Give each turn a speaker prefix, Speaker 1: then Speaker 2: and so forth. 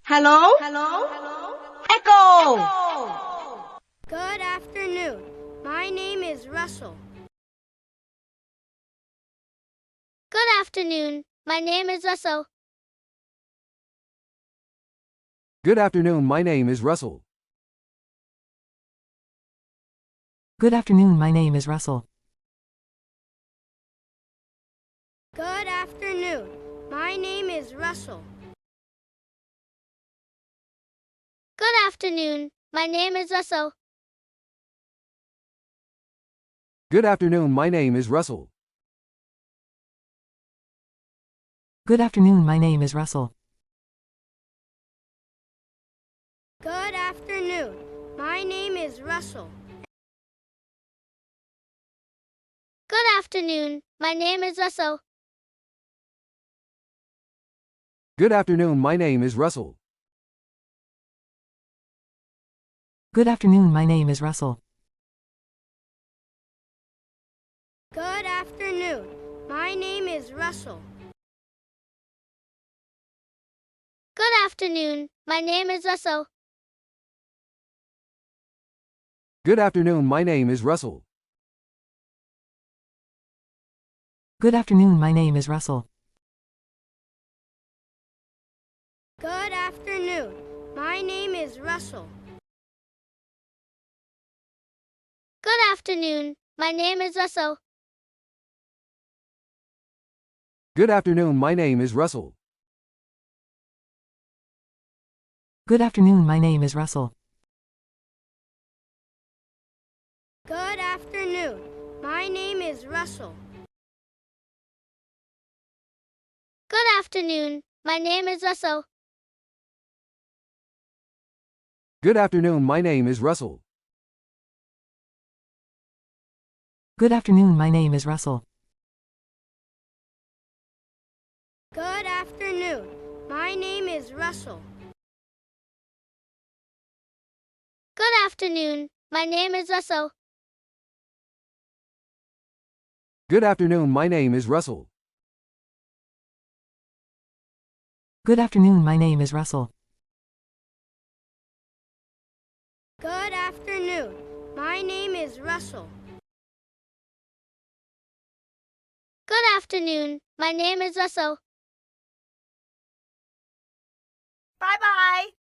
Speaker 1: Hello? Echo!
Speaker 2: Good afternoon. My name is Russell.
Speaker 3: Good afternoon. My name is Russell.
Speaker 4: Good afternoon, my name is Russell.
Speaker 5: Good afternoon, my name is Russell.
Speaker 2: Good afternoon. My name is Russell.
Speaker 3: Good afternoon. My name is Russell.
Speaker 4: Good afternoon, my name is Russell.
Speaker 5: Good afternoon, my name is Russell.
Speaker 2: Good afternoon. My name is Russell.
Speaker 3: Good afternoon. My name is Russell.
Speaker 4: Good afternoon, my name is Russell.
Speaker 5: Good afternoon, my name is Russell.
Speaker 2: Good afternoon. My name is Russell.
Speaker 3: Good afternoon. My name is Russell.
Speaker 4: Good afternoon, my name is Russell.
Speaker 5: Good afternoon, my name is Russell.
Speaker 2: Good afternoon. My name is Russell.
Speaker 3: Good afternoon. My name is Russell.
Speaker 4: Good afternoon, my name is Russell.
Speaker 5: Good afternoon, my name is Russell.
Speaker 2: Good afternoon. My name is Russell.
Speaker 3: Good afternoon. My name is Russell.
Speaker 4: Good afternoon, my name is Russell.
Speaker 5: Good afternoon, my name is Russell.
Speaker 2: Good afternoon. My name is Russell.
Speaker 3: Good afternoon. My name is Russell.
Speaker 4: Good afternoon, my name is Russell.
Speaker 5: Good afternoon, my name is Russell.
Speaker 2: Good afternoon. My name is Russell.
Speaker 3: Good afternoon. My name is Russell.
Speaker 1: Bye-bye!